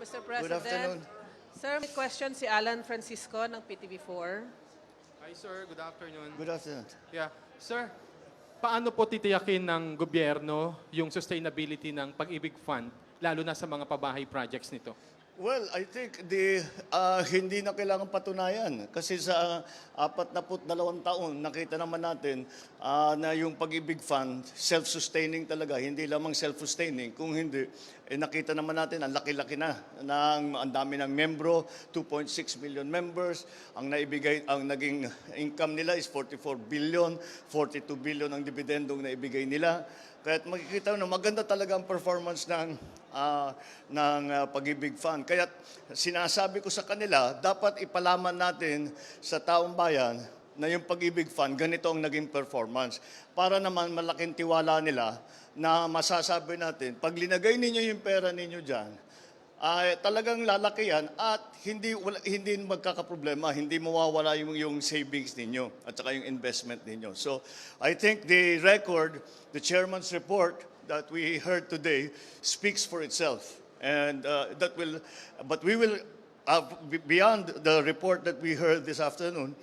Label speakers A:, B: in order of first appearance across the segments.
A: Mr.
B: Good
A: President.
B: afternoon.
A: Sir, may question si Alan Francisco ng PTV4.
C: Hi sir, good afternoon.
B: Good afternoon.
C: Yeah. Sir, paano po titiyakin ng gobyerno yung sustainability ng Pag-ibig Fund, lalo na sa mga pabahay projects nito?
B: Well, I think hindi na kailangan patunayan kasi sa 42 taon nakita naman natin na yung Pag-ibig Fund self-sustaining talaga, hindi lamang self-sustaining. Kung hindi, nakita naman natin ang laki-laki na ang dami ng membro, 2.6 million members. Ang naging income nila is 44 billion, 42 billion ang dividendong na ibigay nila. Kaya makikita na maganda talaga ang performance ng Pag-ibig Fund. Kaya sinasabi ko sa kanila, dapat ipalaman natin sa taong bayan na yung Pag-ibig Fund, ganito ang naging performance. Para naman malaking tiwala nila na masasabi natin, pag linagay ninyo yung pera ninyo dyan, talagang lalaki yan at hindi magkakaproblema, hindi mawawala yung savings ninyo at saka yung investment ninyo. So I think the record, the chairman's report that we heard today speaks for itself. And but we will, beyond the report that we heard this afternoon,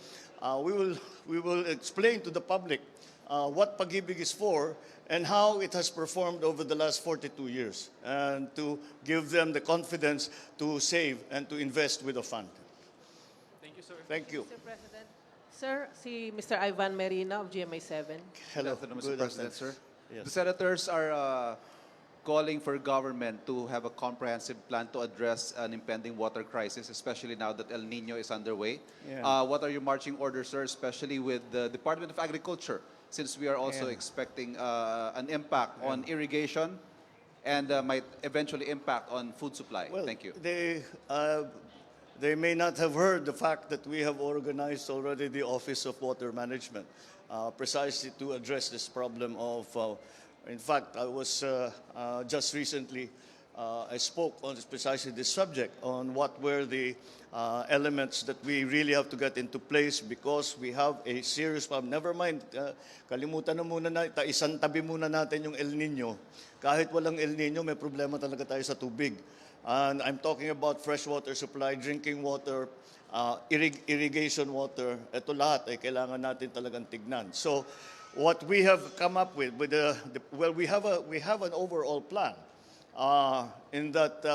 B: we will explain to the public what Pag-ibig is for and how it has performed over the last 42 years, and to give them the confidence to save and to invest with the fund.
C: Thank you, sir.
B: Thank you.
A: Mr. President. Sir, si Mr. Ivan Merina of GMA7.
B: Hello.
D: Good afternoon,
B: Good
D: Mr. President, sir.
B: Yes.
D: The senators are calling for government to have a comprehensive plan to address an impending water crisis, especially now that El Nino is underway.
B: Yeah.
D: What are your marching orders, sir, especially with the Department of Agriculture, since we are also expecting an impact on irrigation and might eventually impact on food supply?
B: Well,
D: Thank you.
B: They may not have heard the fact that we have organized already the Office of Water Management, precisely to address this problem of, in fact, I was just recently, I spoke on precisely this subject, on what were the elements that we really have to get into place because we have a serious problem. Never mind, kalimutan na muna isang tabi muna natin yung El Nino. Kahit walang El Nino, may problema talaga tayo sa tubig. And I'm talking about fresh water supply, drinking water, irrigation water. Ito lahat ay kailangan natin talagang tignan. So what we have come up with we have an overall plan in that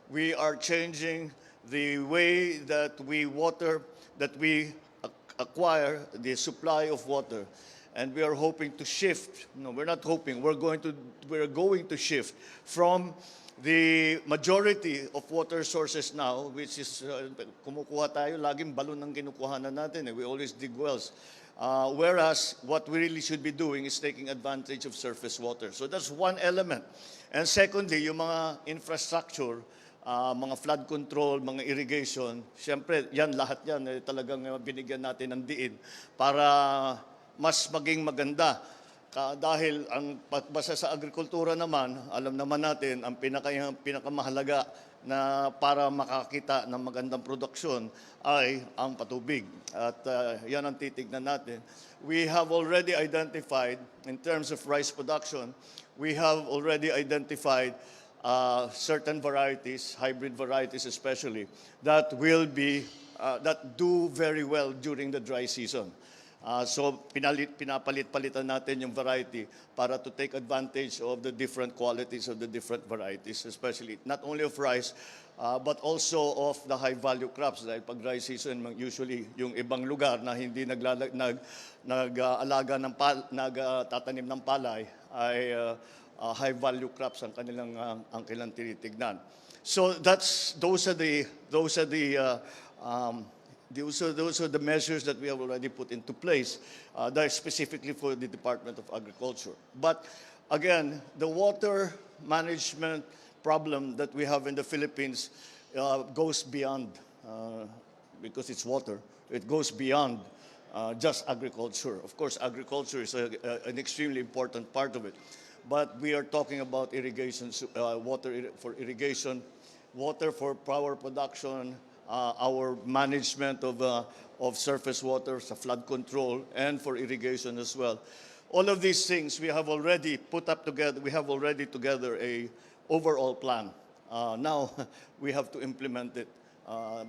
B: we are changing the way that we acquire the supply of water, and we are hoping to shift. No, we're not hoping. We're going to shift from the majority of water sources now, which is kumukuha tayo, laging balon ang kinukuhanan natin. We always dig wells. Whereas what we really should be doing is taking advantage of surface water. So that's one element. And secondly, yung mga infrastructure, mga flood control, mga irrigation, siyempre, lahat yan, talagang binigyan natin ng diin para mas maging maganda. Dahil ang pagbasa sa agrikultura naman, alam naman natin, ang pinakamahalaga na para makakita ng magandang produksyon ay ang patubig. At yan ang titignan natin. We have already identified, in terms of rice production, we have already identified certain varieties, hybrid varieties especially, that do very well during the dry season. So pinapalit-palitan natin yung variety para to take advantage of the different qualities of the different varieties, especially not only of rice, but also of the high-value crops. Dahil pag dry season, usually yung ibang lugar na hindi nagtatanim ng palay ay high-value crops ang kanilang tinitignan. So those are the measures that we have already put into place that are specifically for the Department of Agriculture. But again, the water management problem that we have in the Philippines goes beyond, because it's water, it goes beyond just agriculture. Of course, agriculture is an extremely important part of it. But we are talking about irrigation, water for irrigation, water for power production, our management of surface water, flood control, and for irrigation as well. All of these things we have already put up together. We have already together a overall plan Now we have to implement it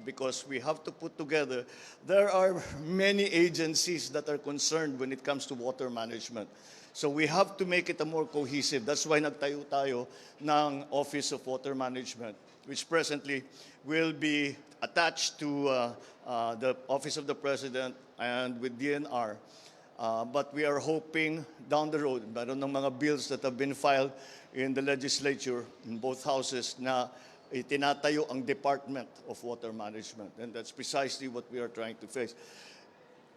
B: because we have to put together. There are many agencies that are concerned when it comes to water management. So we have to make it a more cohesive. That's why nagtayo tayo ng Office of Water Management, which presently will be attached to the Office of the President and with DNR. But we are hoping down the road, meron ng mga bills that have been filed in the legislature, in both houses, na itinatayo ang Department of Water Management. And that's precisely what we are trying to face.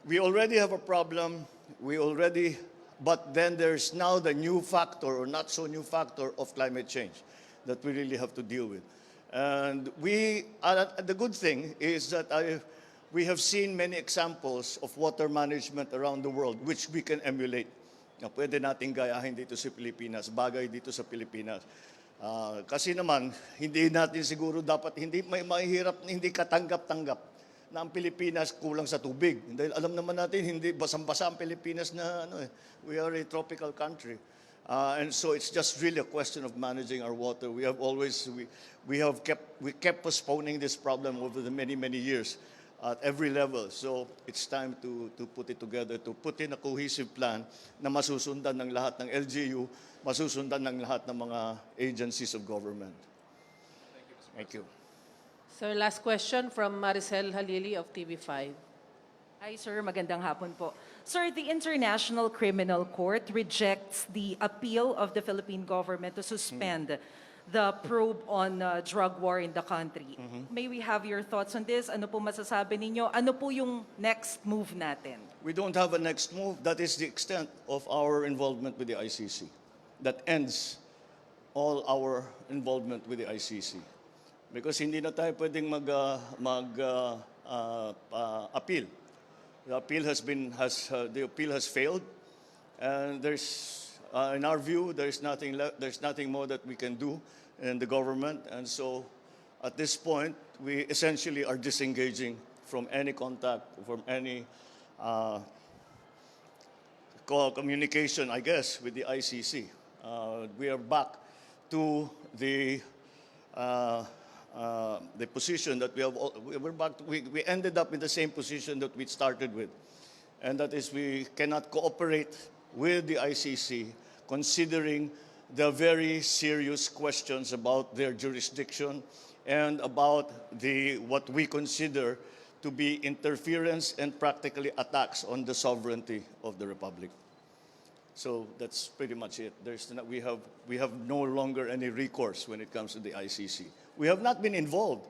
B: We already have a problem. But then there's now the new factor, or not so new factor, of climate change that we really have to deal with. And the good thing is that we have seen many examples of water management around the world which we can emulate. Na pwede nating gayahin dito sa Pilipinas, bagay dito sa Pilipinas. Kasi naman, hindi natin siguro dapat, hindi katanggap-tanggap na ang Pilipinas kulang sa tubig. Dahil alam naman natin, hindi basang-basa ang Pilipinas na we are a tropical country. And so it's just really a question of managing our water. We kept postponing this problem over the many, many years at every level. So it's time to put it together, to put in a cohesive plan na masusundan ng lahat ng LGU, masusundan ng lahat ng mga agencies of government. Thank you.
A: Sir, last question from Maricel Halili of TV5.
E: Hi, sir. Magandang hapon po. Sir, the International Criminal Court rejects the appeal of the Philippine government to suspend the probe on drug war in the country. May we have your thoughts on this? Ano po masasabi ninyo? Ano po yung next move natin?
B: We don't have a next move. That is the extent of our involvement with the ICC. That ends all our involvement with the ICC. Because hindi na tayo pwedeng appeal. The appeal has failed, and in our view, there's nothing more that we can do in the government, and so at this point, we essentially are disengaging from any contact, from any communication, I guess, with the ICC. We are back to the position that we ended up in the same position that we started with. And that is, we cannot cooperate with the ICC considering the very serious questions about their jurisdiction and about what we consider to be interference and practically attacks on the sovereignty of the Republic. So that's pretty much it. We have no longer any recourse when it comes to the ICC. We have not been involved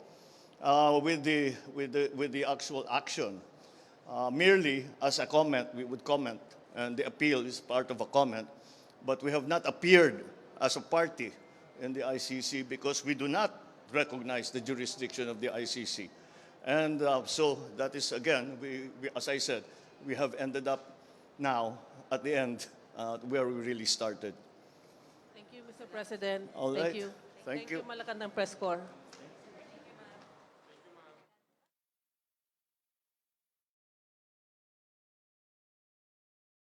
B: with the actual action. Merely as a comment, we would comment, and the appeal is part of a comment, but we have not appeared as a party in the ICC because we do not recognize the jurisdiction of the ICC. And so that is, again, as I said, we have ended up now at the end where we really started.
A: Thank you, Mr. President.
B: All right.
A: Thank you.
B: Thank you.
A: Malakandang press corps.